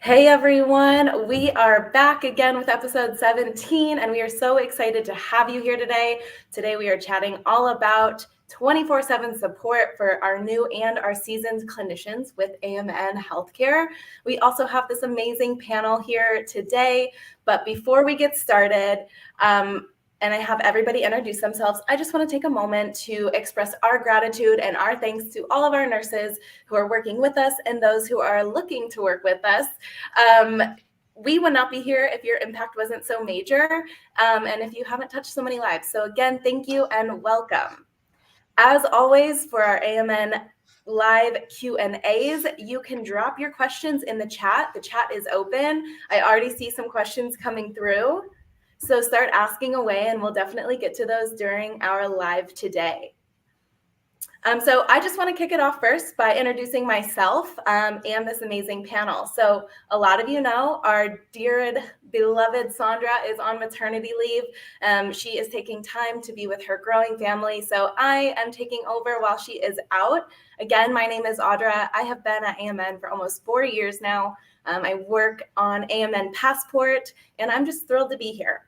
Hey everyone, we are back again with episode 17, and we are so excited to have you here today. Today we are chatting all about 24/7 support for our new and our seasoned clinicians with AMN Healthcare. We also have this amazing panel here today, but before we get started, and I have everybody introduce themselves, I just want to take a moment to express our gratitude and our thanks to all of our nurses who are working with us and those who are looking to work with us. We would not be here if your impact wasn't so major, and if you haven't touched so many lives. So again, thank you and welcome. As always, for our AMN live Q&As, you can drop your questions in the chat. The chat is open. I already see some questions coming through. So start asking away, and we'll definitely get to those during our live today. So I just want to kick it off first by introducing myself and this amazing panel. So a lot of you know our dear and beloved Sandra is on maternity leave. She is taking time to be with her growing family. So I am taking over while she is out. Again, my name is Audra. I have been at AMN for almost 4 years now. I work on AMN Passport, and I'm just thrilled to be here.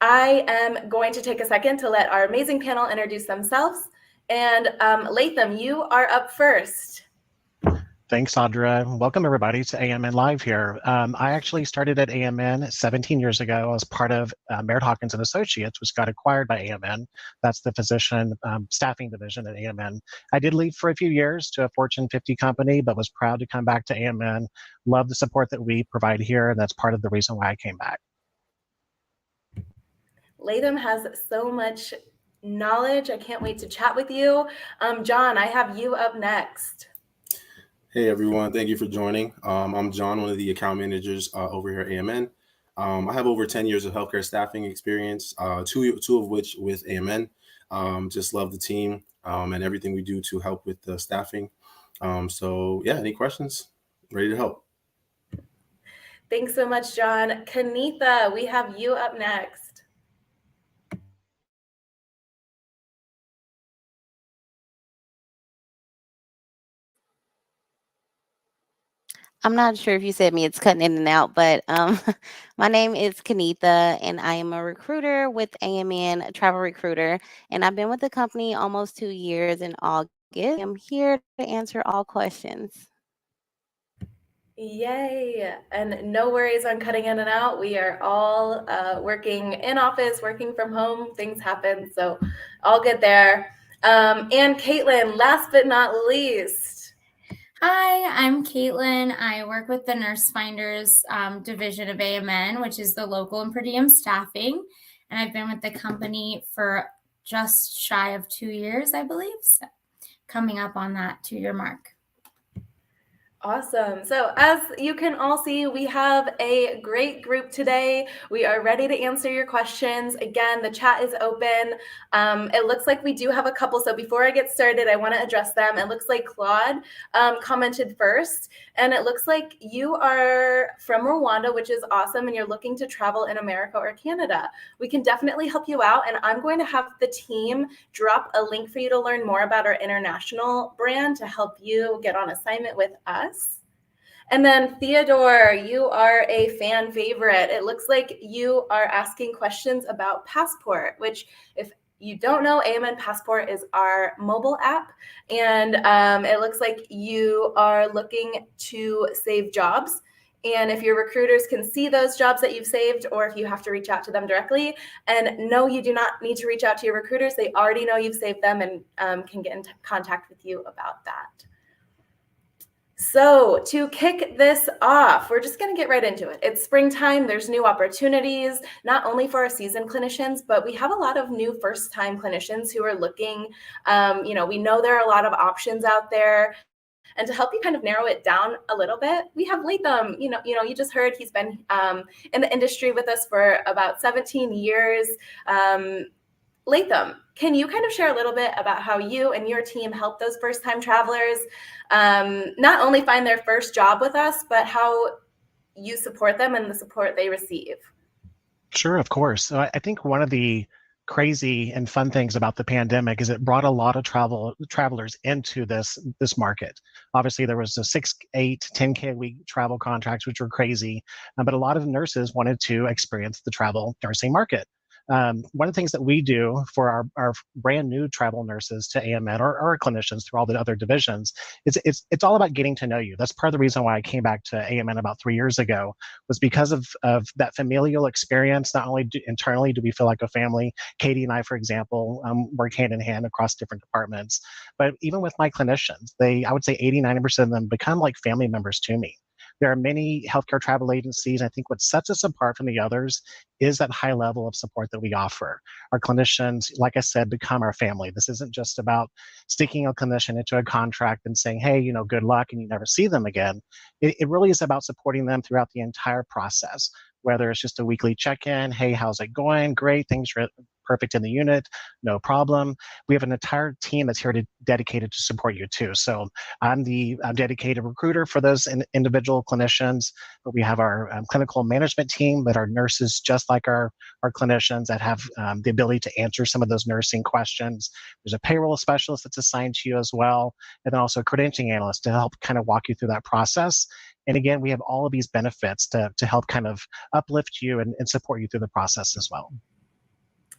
I am going to take a second to let our amazing panel introduce themselves. And Latham, you are up first. Thanks, Audra. Welcome, everybody, to AMN Live here. I actually started at AMN 17 years ago. I was part of Merritt Hawkins and Associates, which got acquired by AMN. That's the physician staffing division at AMN. I did leave for a few years to a Fortune 50 company, but was proud to come back to AMN. Love the support that we provide here, and that's part of the reason why I came back. Latham has so much knowledge. I can't wait to chat with you. John, I have you up next. Hey everyone, thank you for joining. I'm John, one of the account managers over here at AMN. I have over 10 years of healthcare staffing experience, two of which with AMN. Just love the team and everything we do to help with the staffing. So yeah, any questions? Ready to help. Thanks so much, John. Kanitha, we have you up next. I'm not sure if you said me, it's cutting in and out, but my name is Kanitha, and I am a recruiter with AMN, a travel recruiter, and I've been with the company almost 2 years in August. I'm here to answer all questions. Yay, and no worries on cutting in and out. We are all working in office, working from home. Things happen, so all good there. And Caitlin, last but not least. Hi, I'm Caitlin. I work with the Nurse Finders division of AMN, which is the local and per diem staffing. And I've been with the company for just shy of 2 years, I believe. So coming up on that 2-year mark. Awesome. So as you can all see, we have a great group today. We are ready to answer your questions. Again, the chat is open. It looks like we do have a couple. So before I get started, I want to address them. It looks like Claude commented first, and it looks like you are from Rwanda, which is awesome, and you're looking to travel in America or Canada. We can definitely help you out, and I'm going to have the team drop a link for you to learn more about our international brand to help you get on assignment with us. And then Theodore, you are a fan favorite. It looks like you are asking questions about Passport, which if you don't know, AMN Passport is our mobile app. And it looks like you are looking to save jobs. And if your recruiters can see those jobs that you've saved, or if you have to reach out to them directly, and no, you do not need to reach out to your recruiters. They already know you've saved them and can get in contact with you about that. So to kick this off, we're just going to get right into it. It's springtime. There's new opportunities, not only for our seasoned clinicians, but we have a lot of new first-time clinicians who are looking. We know there are a lot of options out there. And to help you kind of narrow it down a little bit, we have Latham. You just heard he's been in the industry with us for about 17 years. Latham, can you kind of share a little bit about how you and your team help those first-time travelers not only find their first job with us, but how you support them and the support they receive? Sure, of course. So I think one of the crazy and fun things about the pandemic is it brought a lot of travelers into this market. Obviously, there was a 6, 8, 10K a week travel contracts, which were crazy, but a lot of nurses wanted to experience the travel nursing market. One of the things that we do for our brand new travel nurses to AMN or our clinicians through all the other divisions is it's all about getting to know you. That's part of the reason why I came back to AMN about 3 years ago, was because of that familial experience. Not only internally do we feel like a family, Katie and I, for example, work hand in hand across different departments, but even with my clinicians, I would say 80, 90% of them become like family members to me. There are many healthcare travel agencies. I think what sets us apart from the others is that high level of support that we offer. Our clinicians, like I said, become our family. This isn't just about sticking a clinician into a contract and saying, hey, good luck, and you never see them again. It really is about supporting them throughout the entire process, whether it's just a weekly check-in. Hey, how's it going? Great, things are perfect in the unit, no problem. We have an entire team that's here dedicated to support you too. So I'm the dedicated recruiter for those individual clinicians, but we have our clinical management team that are nurses just like our clinicians that have the ability to answer some of those nursing questions. There's a payroll specialist that's assigned to you as well, and then also a credentialing analyst to help kind of walk you through that process. And again, we have all of these benefits to help kind of uplift you and support you through the process as well.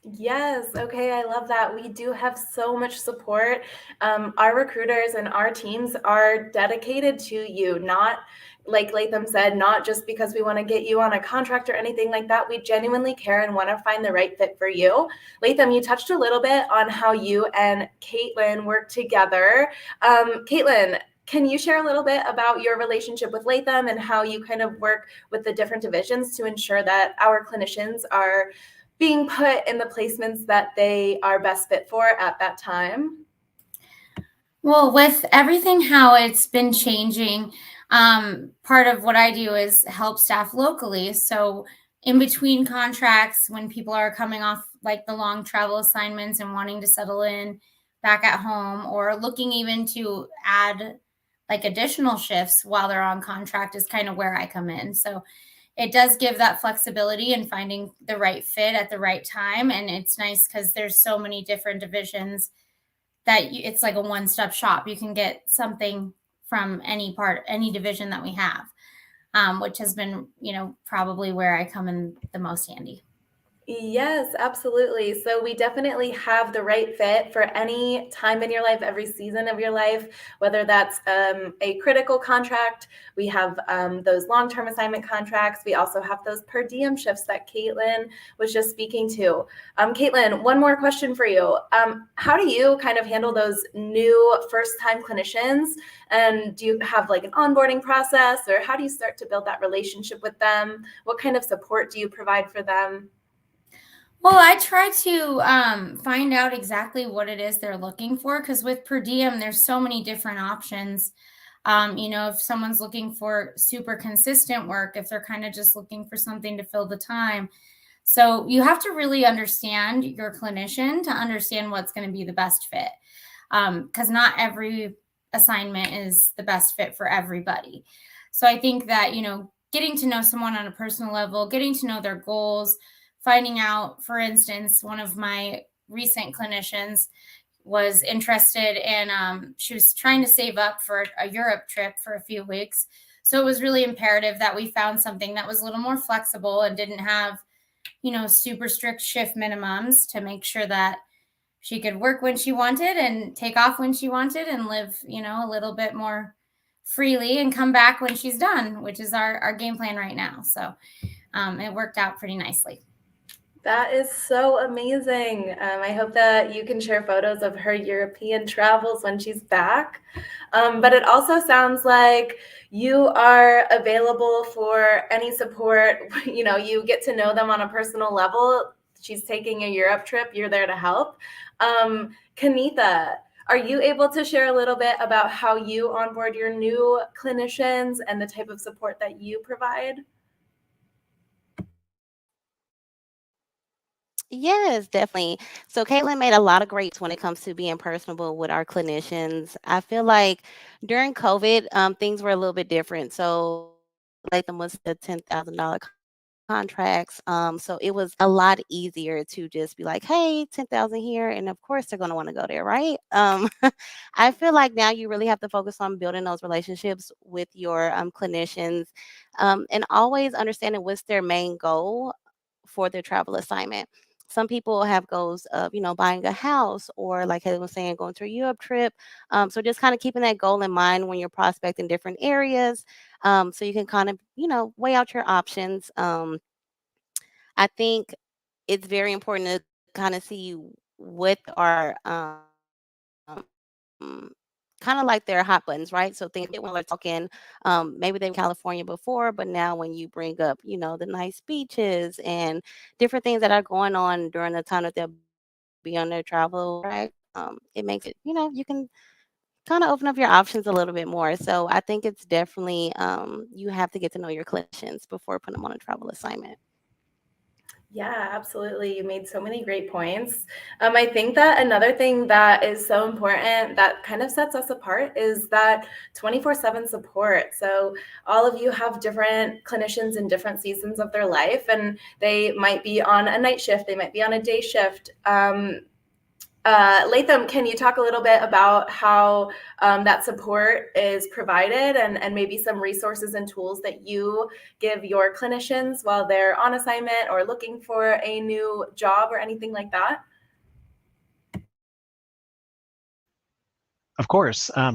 Yes. Okay. I love that. We do have so much support. Our recruiters and our teams are dedicated to you, not like Latham said, not just because we want to get you on a contract or anything like that. We genuinely care and want to find the right fit for you. Latham, you touched a little bit on how you and Caitlin work together. Caitlin, can you share a little bit about your relationship with Latham and how you kind of work with the different divisions to ensure that our clinicians are being put in the placements that they are best fit for at that time? Well, with everything how it's been changing, part of what I do is help staff locally. So in between contracts, when people are coming off like the long travel assignments and wanting to settle in back at home, or looking even to add like additional shifts while they're on contract, is kind of where I come in. So it does give that flexibility in finding the right fit at the right time. And it's nice because there's so many different divisions that it's like a one-stop shop. You can get something from any division that we have, which has been, probably where I come in the most handy. Yes, absolutely. So we definitely have the right fit for any time in your life, every season of your life, whether that's a critical contract. We have those long-term assignment contracts. We also have those per diem shifts that Caitlin was just speaking to. Caitlin, one more question for you. How do you kind of handle those new first-time clinicians? And do you have like an onboarding process, or how do you start to build that relationship with them? What kind of support do you provide for them? Well, I try to find out exactly what it is they're looking for, because with per diem, there's so many different options. If someone's looking for super consistent work, if they're kind of just looking for something to fill the time. So you have to really understand your clinician to understand what's going to be the best fit, because not every assignment is the best fit for everybody. So I think that, getting to know someone on a personal level, getting to know their goals, finding out, for instance, one of my recent clinicians was interested in, she was trying to save up for a Europe trip for a few weeks. So it was really imperative that we found something that was a little more flexible and didn't have, super strict shift minimums, to make sure that she could work when she wanted and take off when she wanted and live, a little bit more freely and come back when she's done, which is our game plan right now. So it worked out pretty nicely. That is so amazing. I hope that you can share photos of her European travels when she's back. But it also sounds like you are available for any support. You get to know them on a personal level. She's taking a Europe trip. You're there to help. Kanitha, are you able to share a little bit about how you onboard your new clinicians and the type of support that you provide? Yes, definitely. So Caitlin made a lot of greats when it comes to being personable with our clinicians. I feel like during COVID, things were a little bit different. So Latham was the $10,000 contracts. So it was a lot easier to just be like, hey, 10,000 here. And of course they're going to want to go there, right? I feel like now you really have to focus on building those relationships with your clinicians, and always understanding what's their main goal for their travel assignment. Some people have goals of, buying a house, or like I was saying, going to a Europe trip. So just kind of keeping that goal in mind when you're prospecting different areas, so you can kind of, weigh out your options. I think it's very important to kind of see what are kind of like their hot buttons, right? So think when we're talking, maybe they're in California before, but now when you bring up, the nice beaches and different things that are going on during the time that they'll be on their travel, right? It makes it, you can kind of open up your options a little bit more. So I think it's definitely, you have to get to know your clinicians before putting them on a travel assignment. Yeah, absolutely. You made so many great points. I think that another thing that is so important that kind of sets us apart is that 24/7 support. So all of you have different clinicians in different seasons of their life, and they might be on a night shift, they might be on a day shift. Latham, can you talk a little bit about how that support is provided, and maybe some resources and tools that you give your clinicians while they're on assignment or looking for a new job or anything like that? Of course. A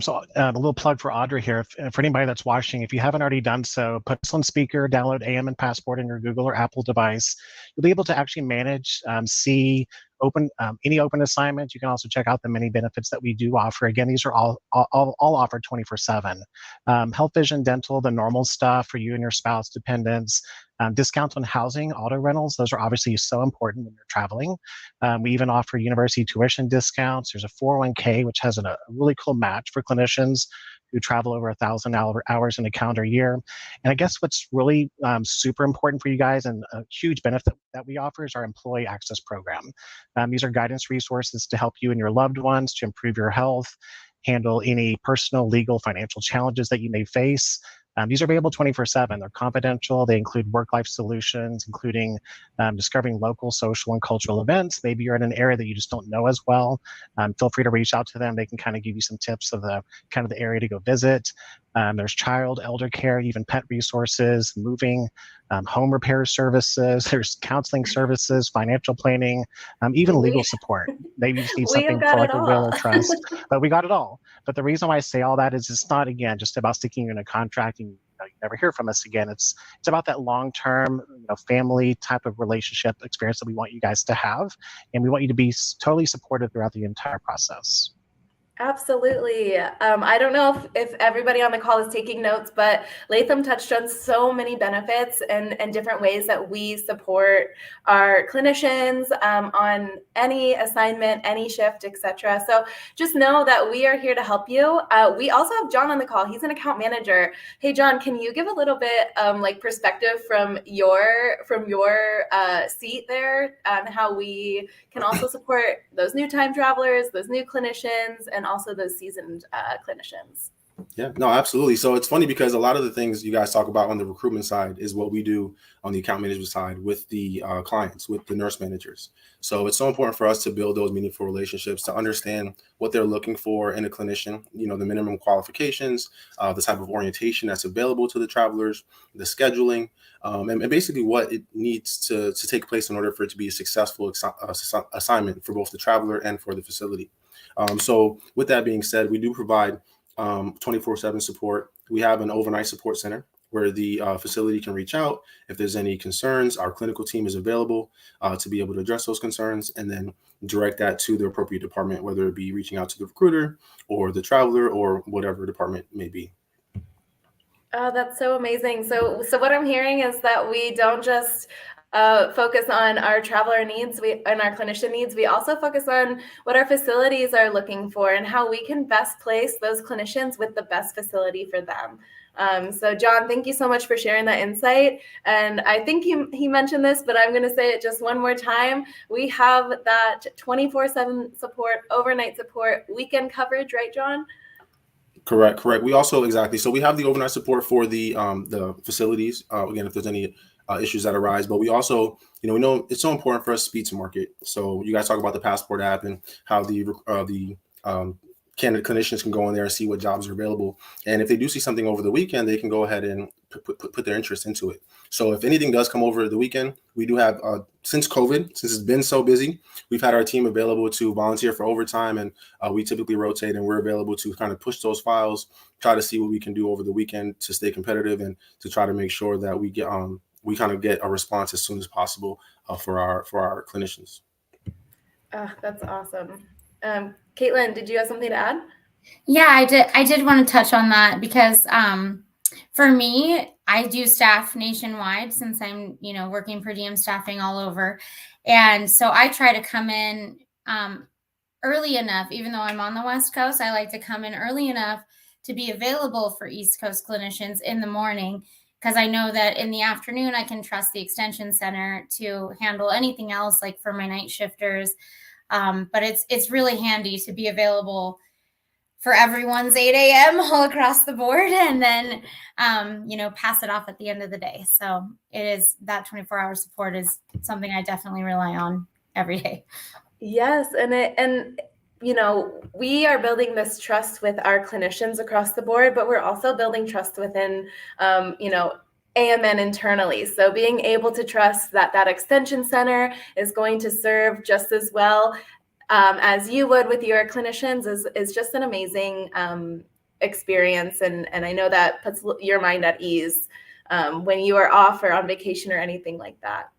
little plug for Audra here. For anybody that's watching, if you haven't already done so, put this on speaker, download AMN Passport on your Google or Apple device. You'll be able to actually manage, see any open assignments. You can also check out the many benefits that we do offer. Again, these are all offered 24/7. Health, vision, dental, the normal stuff for you and your spouse, dependents. Discounts on housing, auto rentals. Those are obviously so important when you're traveling. We even offer university tuition discounts. There's a 401k, which has a really cool match for clinicians who travel over 1,000 hours in a calendar year. And I guess what's really super important for you guys, and a huge benefit that we offer, is our employee access program. These are guidance resources to help you and your loved ones to improve your health, handle any personal, legal, financial challenges that you may face. These are available 24/7. They're confidential. They include work-life solutions, including discovering local, social, and cultural events. Maybe you're in an area that you just don't know as well. Feel free to reach out to them. They can kind of give you some tips of the area to go visit. There's child, elder care, even pet resources, moving, home repair services. There's counseling services, financial planning, even legal support. Maybe you just need We have something got for like it a will all. or trust, but we got it all. But the reason why I say all that is it's not, again, just about sticking you in a contract and you never hear from us again. It's about that long-term, family type of relationship experience that we want you guys to have, and we want you to be totally supported throughout the entire process. Absolutely. I don't know if everybody on the call is taking notes, but Latham touched on so many benefits and different ways that we support our clinicians on any assignment, any shift, etc. So just know that we are here to help you. We also have John on the call. He's an account manager. Hey, John, can you give a little bit perspective from your seat there on how we can also support those new time travelers, those new clinicians, and also those seasoned clinicians? Yeah, no, absolutely. So it's funny because a lot of the things you guys talk about on the recruitment side is what we do on the account management side with the clients, with the nurse managers. So it's so important for us to build those meaningful relationships, to understand what they're looking for in a clinician, the minimum qualifications, the type of orientation that's available to the travelers, the scheduling, and basically what it needs to take place in order for it to be a successful assignment for both the traveler and for the facility. So with that being said, we do provide 24/7 support. We have an overnight support center where the facility can reach out if there's any concerns. Our clinical team is available to be able to address those concerns and then direct that to the appropriate department, whether it be reaching out to the recruiter or the traveler or whatever department may be. Oh, that's so amazing. So what I'm hearing is that we don't just focus on our traveler needs and our clinician needs. We also focus on what our facilities are looking for and how we can best place those clinicians with the best facility for them. So John, thank you so much for sharing that insight. And I think he mentioned this, but I'm going to say it just one more time. We have that 24/7 support, overnight support, weekend coverage, right, John? Correct. We also exactly. So we have the overnight support for the facilities. Again, if there's any issues that arise, but we also, we know it's so important for us speed to market. So you guys talk about the Passport app and how the candidate clinicians can go in there and see what jobs are available. And if they do see something over the weekend, they can go ahead and put their interest into it. So if anything does come over the weekend, we do have, since COVID, since it's been so busy, we've had our team available to volunteer for overtime, and we typically rotate, and we're available to kind of push those files, try to see what we can do over the weekend to stay competitive and to try to make sure that we kind of get a response as soon as possible for our clinicians. That's awesome. Caitlin, did you have something to add? Yeah, I did want to touch on that because for me, I do staff nationwide since I'm, working per diem staffing all over. And so I try to come in early enough, even though I'm on the West Coast, I like to come in early enough to be available for East Coast clinicians in the morning, because I know that in the afternoon, I can trust the extension center to handle anything else, like for my night shifters. But it's really handy to be available for everyone's 8 a.m. all across the board, and then, pass it off at the end of the day. So it is, that 24-hour support is something I definitely rely on every day. Yes, and we are building this trust with our clinicians across the board, but we're also building trust within, AMN internally. So being able to trust that extension center is going to serve just as well as you would with your clinicians is just an amazing experience. And I know that puts your mind at ease when you are off or on vacation or anything like that.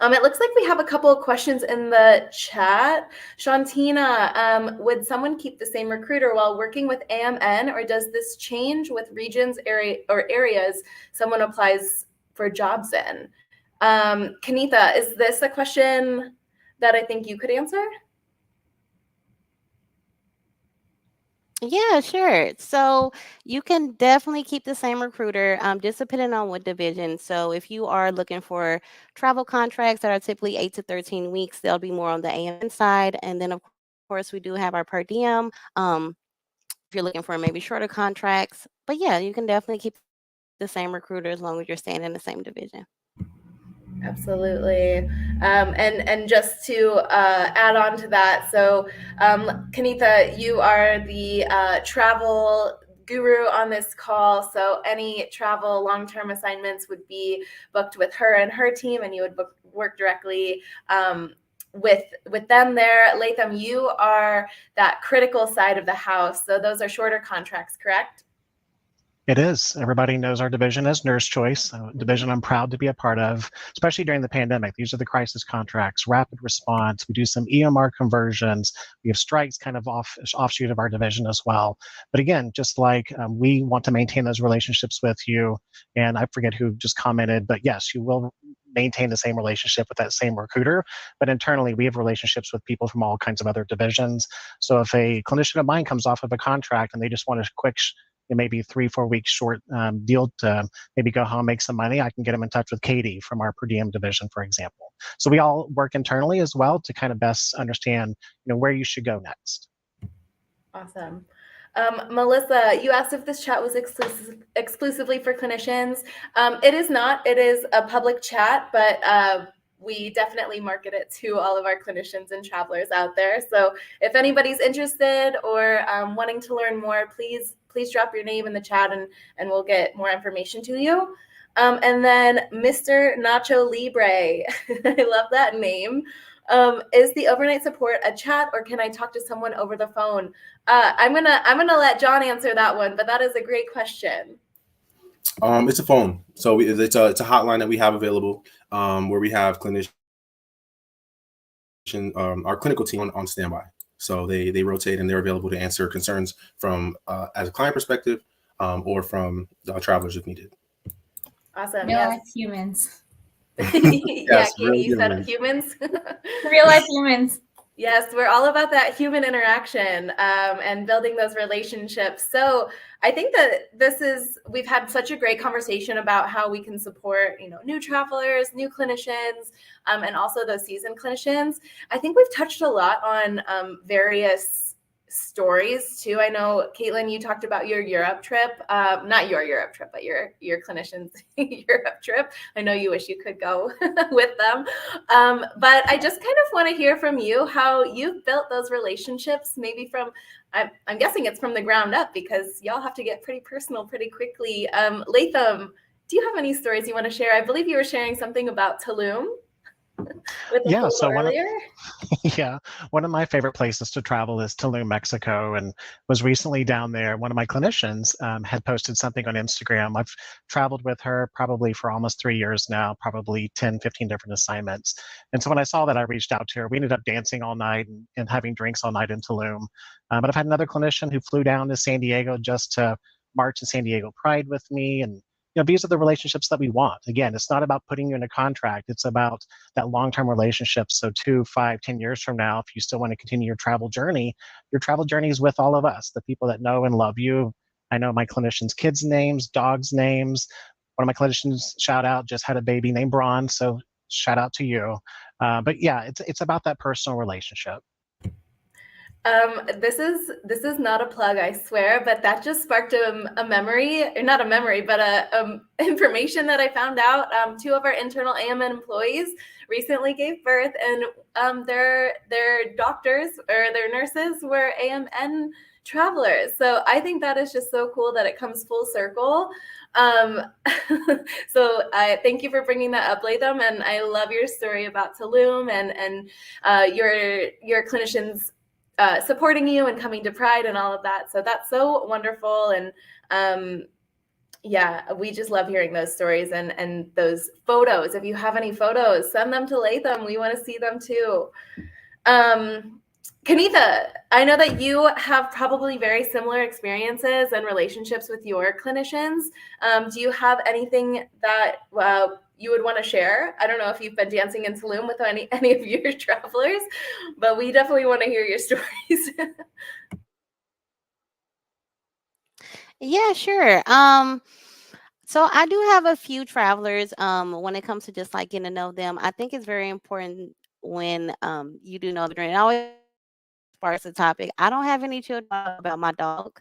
It looks like we have a couple of questions in the chat. Shantina, would someone keep the same recruiter while working with AMN, or does this change with regions areas someone applies for jobs in? Kanitha, is this a question that I think you could answer? Yeah, sure. So you can definitely keep the same recruiter, just depending on what division. So if you are looking for travel contracts that are typically 8 to 13 weeks, they'll be more on the AMN side. And then, of course, we do have our per diem. If you're looking for maybe shorter contracts, but yeah, you can definitely keep the same recruiter as long as you're staying in the same division. Absolutely. And just to add on to that, so Kanitha, you are the travel guru on this call. So any travel long-term assignments would be booked with her and her team, and you would work directly with them there. Latham, you are that critical side of the house. So those are shorter contracts, correct? It is. Everybody knows our division as Nurse Choice, a division I'm proud to be a part of, especially during the pandemic. These are the crisis contracts, rapid response. We do some EMR conversions. We have strikes kind of offshoot of our division as well. But again, just like we want to maintain those relationships with you, and I forget who just commented, but yes, you will maintain the same relationship with that same recruiter. But internally, we have relationships with people from all kinds of other divisions. So if a clinician of mine comes off of a contract and they just want a quick maybe 3-4 weeks short deal to maybe go home, make some money, I can get them in touch with Katie from our per diem division, for example. So we all work internally as well to kind of best understand, where you should go next. Awesome. Melissa, you asked if this chat was exclusively for clinicians. It is not. It is a public chat, but we definitely market it to all of our clinicians and travelers out there. So if anybody's interested or wanting to learn more, please drop your name in the chat and we'll get more information to you. And then Mr. Nacho Libre, I love that name. Is the overnight support a chat, or can I talk to someone over the phone? I'm gonna let John answer that one, but that is a great question. It's a phone, so it's a hotline that we have available, where we have clinicians, our clinical team on standby. So they rotate and they're available to answer concerns from as a client perspective, or from travelers if needed. Awesome. Real Yes. life humans. Yeah, Katie, you said humans. Real life humans. Yes, we're all about that human interaction and building those relationships. So I think that we've had such a great conversation about how we can support, new travelers, new clinicians, and also those seasoned clinicians. I think we've touched a lot on various stories too. I know, Caitlin, you talked about your Europe trip, not your Europe trip, but your clinicians Europe trip. I know you wish you could go with them. But I just kind of want to hear from you how you've built those relationships, maybe from, I'm guessing it's from the ground up, because y'all have to get pretty personal pretty quickly. Latham, do you have any stories you want to share? I believe you were sharing something about Tulum with the Yeah, photo so earlier. yeah, one of my favorite places to travel is Tulum, Mexico, and was recently down there. One of my clinicians had posted something on Instagram. I've traveled with her probably for almost 3 years now, probably 10, 15 different assignments. And so when I saw that, I reached out to her. We ended up dancing all night and having drinks all night in Tulum. But I've had another clinician who flew down to San Diego just to march in San Diego Pride with me. And these are the relationships that we want. Again, it's not about putting you in a contract. It's about that long-term relationship. So 2, 5, 10 years from now, if you still want to continue your travel journey is with all of us, the people that know and love you. I know my clinicians' kids' names, dogs' names. One of my clinicians, shout out, just had a baby named Braun. So shout out to you. But yeah, it's about that personal relationship. This is not a plug, I swear, but that just sparked a memory, or not a memory, but a information that I found out. 2 of our internal AMN employees recently gave birth, and their doctors or their nurses were AMN travelers. So I think that is just so cool that it comes full circle. So I thank you for bringing that up, Latham, and I love your story about Tulum and your clinicians supporting you and coming to Pride and all of that. So that's so wonderful. And yeah, we just love hearing those stories and those photos. If you have any photos, send them to Latham. We want to see them too. Kanitha, I know that you have probably very similar experiences and relationships with your clinicians. Do you have anything that you would want to share? I don't know if you've been dancing in Tulum with any of your travelers, but we definitely want to hear your stories. Yeah, sure. So I do have a few travelers. When it comes to just like getting to know them, I think it's very important when you do know the dream. It always sparks a topic. I don't have any children about my dog.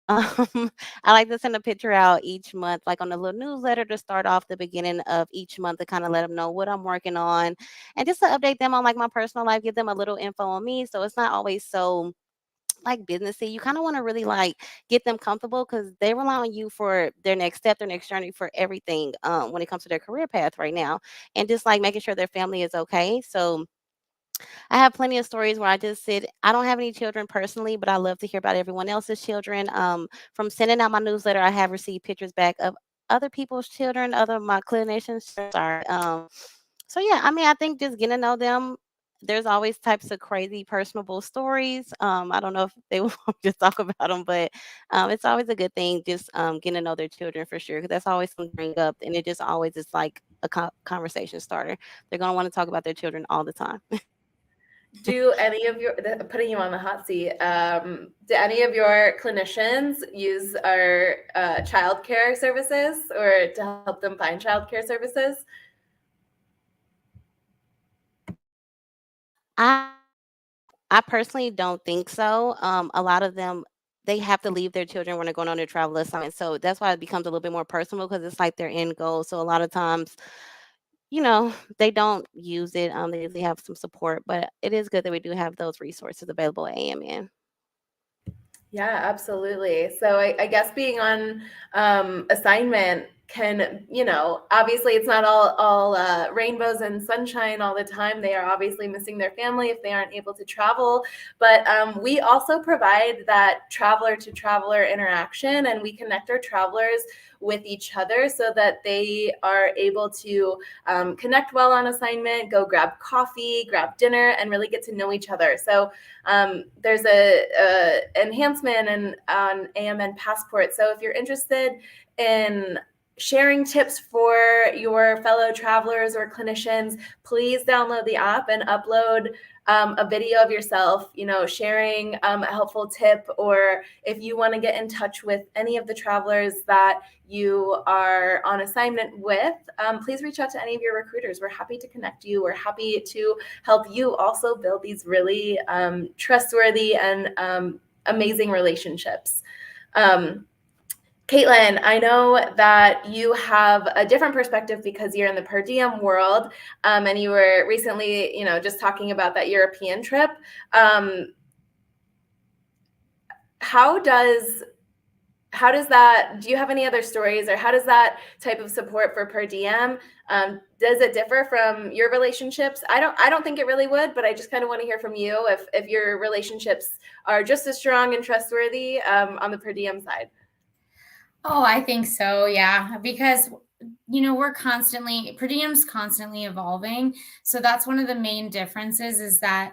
I like to send a picture out each month, like on a little newsletter to start off the beginning of each month to kind of let them know what I'm working on and just to update them on like my personal life, give them a little info on me. So it's not always so like businessy. You kind of want to really like get them comfortable because they rely on you for their next step, their next journey, for everything when it comes to their career path right now, and just like making sure their family is okay. So I have plenty of stories where I just said, I don't have any children personally, but I love to hear about everyone else's children. From sending out my newsletter, I have received pictures back of other people's children, other of my clinicians. Sorry. So yeah, I mean, I think just getting to know them. There's always types of crazy personable stories. I don't know if they will just talk about them, but it's always a good thing just getting to know their children for sure. Because that's always something to bring up, and it just always is like a conversation starter. They're gonna want to talk about their children all the time. Do any of your, putting you on the hot seat, do any of your clinicians use our childcare services or to help them find childcare services? I I personally don't think so. A lot of them they have to leave their children when they're going on their travel assignment, so that's why it becomes a little bit more personal because it's like their end goal. So a lot of times, they don't use it. They usually have some support, but it is good that we do have those resources available at AMN. Yeah, absolutely. So I guess being on assignment can, obviously it's not all rainbows and sunshine all the time. They are obviously missing their family if they aren't able to travel. But we also provide that traveler to traveler interaction, and we connect our travelers with each other so that they are able to connect well on assignment, go grab coffee, grab dinner, and really get to know each other. So there's a enhancement on AMN Passport. So if you're interested in sharing tips for your fellow travelers or clinicians, please download the app and upload a video of yourself, sharing a helpful tip, or if you want to get in touch with any of the travelers that you are on assignment with, please reach out to any of your recruiters. We're happy to connect you. We're happy to help you also build these really trustworthy and amazing relationships. Caitlin, I know that you have a different perspective because you're in the per diem world, and you were recently, just talking about that European trip. How does that, do you have any other stories, or how does that type of support for per diem, does it differ from your relationships? I don't think it really would, but I just kind of want to hear from you if your relationships are just as strong and trustworthy on the per diem side. Oh, I think so. Yeah. Because, per diem's constantly evolving. So that's one of the main differences is that,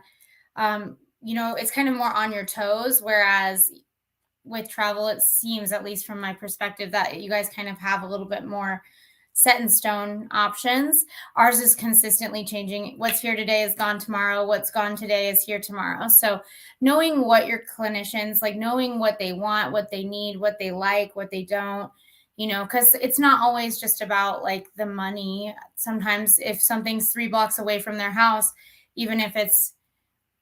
it's kind of more on your toes. Whereas with travel, it seems, at least from my perspective, that you guys kind of have a little bit more set in stone options. Ours is consistently changing. What's here today is gone tomorrow. What's gone today is here tomorrow. So knowing what your clinicians, like knowing what they want, what they need, what they like, what they don't, because it's not always just about like the money. Sometimes if something's 3 blocks away from their house, even if it's,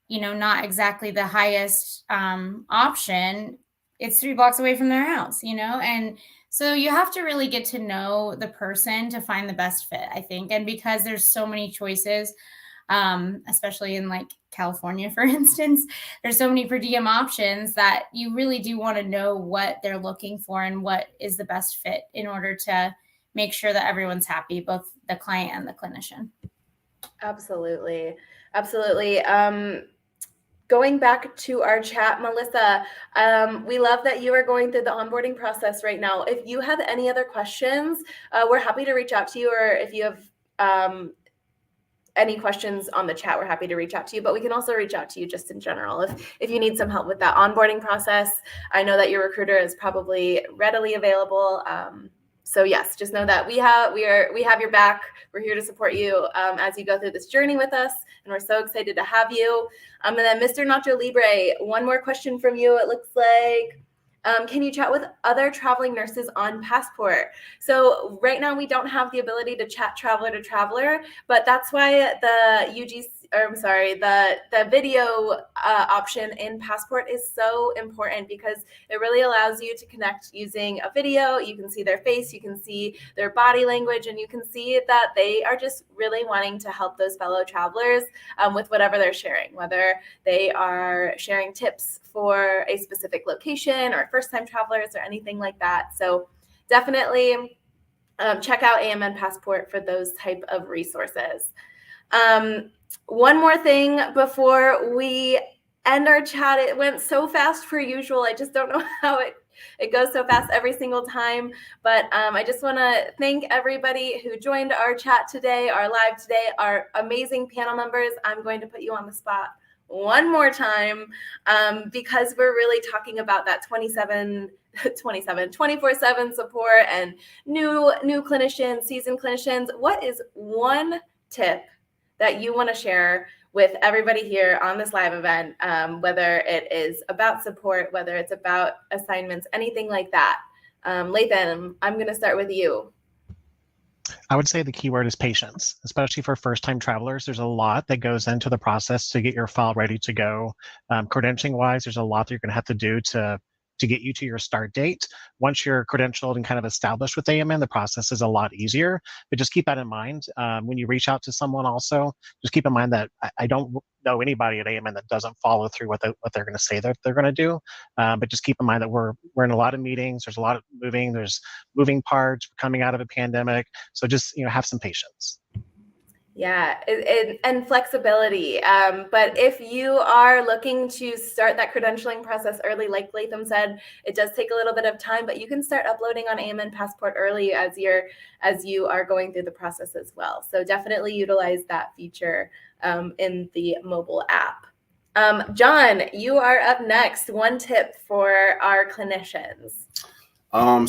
not exactly the highest option, it's 3 blocks away from their house, and so you have to really get to know the person to find the best fit, I think. And because there's so many choices, especially in like California, for instance, there's so many per diem options that you really do want to know what they're looking for and what is the best fit in order to make sure that everyone's happy, both the client and the clinician. Absolutely. Absolutely. Going back to our chat, Melissa, we love that you are going through the onboarding process right now. If you have any other questions, we're happy to reach out to you, or if you have any questions on the chat, we're happy to reach out to you, but we can also reach out to you just in general if you need some help with that onboarding process. I know that your recruiter is probably readily available. So yes, just know that we have your back. We're here to support you as you go through this journey with us, and we're so excited to have you. And then Mr. Nacho Libre, one more question from you. It looks like, can you chat with other traveling nurses on Passport? So right now we don't have the ability to chat traveler to traveler, but that's why the video option in Passport is so important, because it really allows you to connect using a video. You can see their face, you can see their body language, and you can see that they are just really wanting to help those fellow travelers with whatever they're sharing, whether they are sharing tips for a specific location or first-time travelers or anything like that. So definitely check out AMN Passport for those type of resources. One more thing before we end our chat. It went so fast per usual. I just don't know how it goes so fast every single time. But I just want to thank everybody who joined our chat today, our live today, our amazing panel members. I'm going to put you on the spot one more time because we're really talking about that 24/7 support and new clinicians, seasoned clinicians. What is one tip that you want to share with everybody here on this live event, whether it is about support, whether it's about assignments, anything like that? Lathan, I'm going to start with you. I would say the key word is patience, especially for first-time travelers. There's a lot that goes into the process to get your file ready to go. Credentialing-wise, there's a lot that you're going to have to do to get you to your start date. Once you're credentialed and kind of established with AMN, the process is a lot easier. But just keep that in mind when you reach out to someone. Also, just keep in mind that I don't know anybody at AMN that doesn't follow through what they're going to say that they're going to do. But just keep in mind that we're in a lot of meetings. There's a lot of there's moving parts coming out of a pandemic. So just have some patience. Yeah, and flexibility. But if you are looking to start that credentialing process early, like Latham said, it does take a little bit of time, but you can start uploading on AMN Passport early as you are going through the process as well. So definitely utilize that feature in the mobile app. John, you are up next. One tip for our clinicians.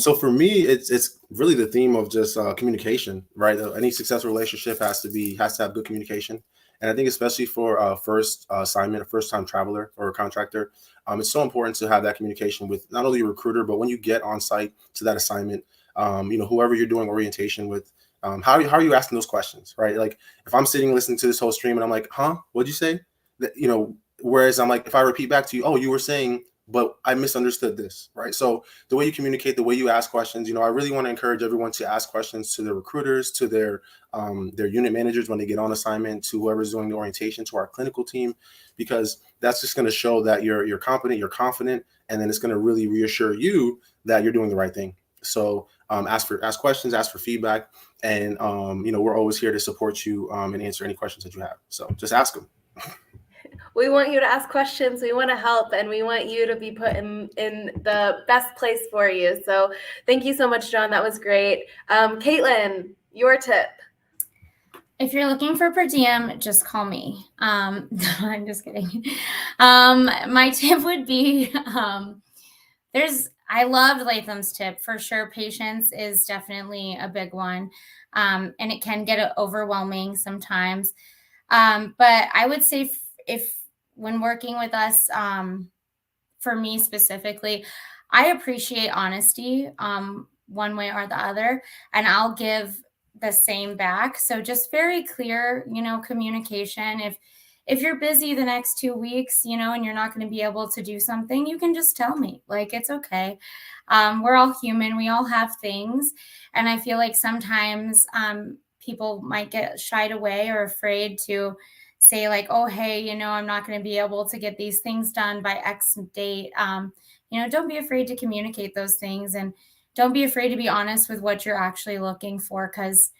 So for me, it's really the theme of just communication, right? Any successful relationship has to have good communication, and I think especially for a first assignment, a first-time traveler or a contractor, it's so important to have that communication with not only your recruiter, but when you get on site to that assignment, whoever you're doing orientation with, how are you asking those questions, right? Like if I'm sitting listening to this whole stream and I'm like, huh, what'd you say? Whereas I'm like, if I repeat back to you, oh, you were saying but I misunderstood this, right? So the way you communicate, the way you ask questions, I really want to encourage everyone to ask questions to their recruiters, to their unit managers when they get on assignment, to whoever's doing the orientation, to our clinical team, because that's just going to show that you're competent, you're confident, and then it's going to really reassure you that you're doing the right thing. So ask questions, ask for feedback, and we're always here to support you and answer any questions that you have. So just ask them. We want you to ask questions. We want to help, and we want you to be put in the best place for you. So thank you so much, John. That was great. Caitlin, your tip. If you're looking for per diem, just call me. I'm just kidding. My tip would be, I loved Latham's tip for sure. Patience is definitely a big one. And it can get overwhelming sometimes. But I would say if when working with us, for me specifically, I appreciate honesty, one way or the other, and I'll give the same back. So just very clear, communication. If you're busy the next 2 weeks, and you're not going to be able to do something, you can just tell me. Like, it's okay. We're all human. We all have things. And I feel like sometimes people might get shied away or afraid to say like, oh, hey, I'm not going to be able to get these things done by X date. Don't be afraid to communicate those things, and don't be afraid to be honest with what you're actually looking for, because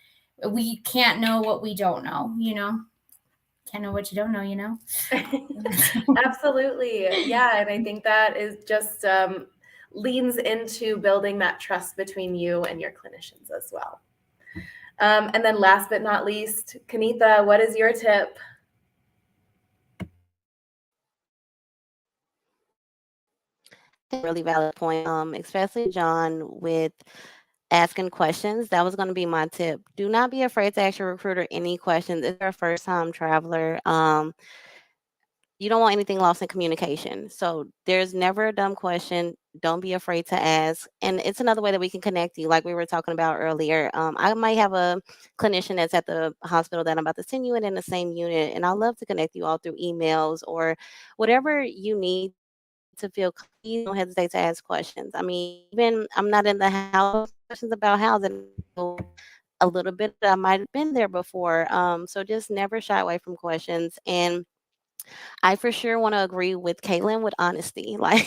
we can't know what we don't know, Can't know what you don't know, Absolutely. Yeah. And I think that is just leans into building that trust between you and your clinicians as well. And then last but not least, Kanitha, what is your tip? Really valid point, especially John, with asking questions. That was going to be my tip. Do not be afraid to ask your recruiter any questions. If you're a first-time traveler, you don't want anything lost in communication. So there's never a dumb question. Don't be afraid to ask. And it's another way that we can connect you, like we were talking about earlier. I might have a clinician that's at the hospital that I'm about to send you in the same unit, and I'd love to connect you all through emails or whatever you need to feel. Please don't hesitate to ask questions. I mean, even I'm not in the house, questions about housing a little bit. I might have been there before. So just never shy away from questions. And I for sure want to agree with Caitlin with honesty. Like,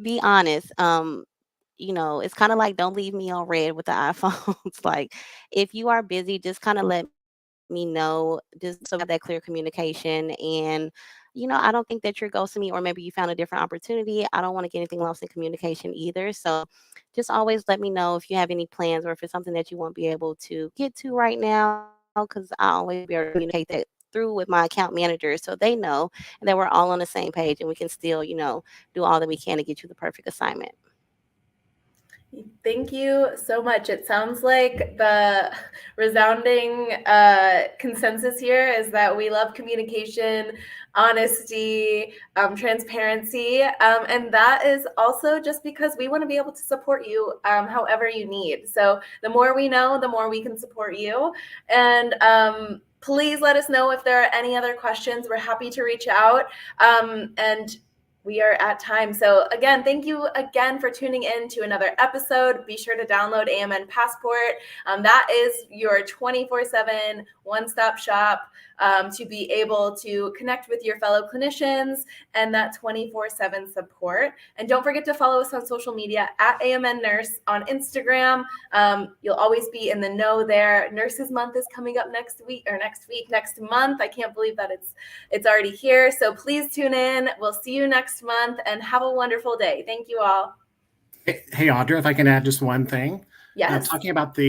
be honest. It's kind of like, don't leave me on red with the iPhones. Like, if you are busy, just kind of let me know, just so we have that clear communication. And I don't think that you're ghosting me, or maybe you found a different opportunity. I don't want to get anything lost in communication either. So just always let me know if you have any plans, or if it's something that you won't be able to get to right now, because I always be able to communicate that through with my account managers, so they know that we're all on the same page, and we can still do all that we can to get you the perfect assignment. Thank you so much. It sounds like the resounding consensus here is that we love communication, honesty, transparency, and that is also just because we want to be able to support you however you need. So the more we know, the more we can support you. And please let us know if there are any other questions. We're happy to reach out. And we are at time. So again, thank you again for tuning in to another episode. Be sure to download AMN Passport. That is your 24/7 one-stop shop to be able to connect with your fellow clinicians and that 24/7 support. And don't forget to follow us on social media at AMN Nurse on Instagram. You'll always be in the know there. Nurses Month is coming up next month. I can't believe that it's already here. So please tune in. We'll see you next month, and have a wonderful day. Thank you all. Hey, Audra, if I can add just one thing. Yes. Talking about the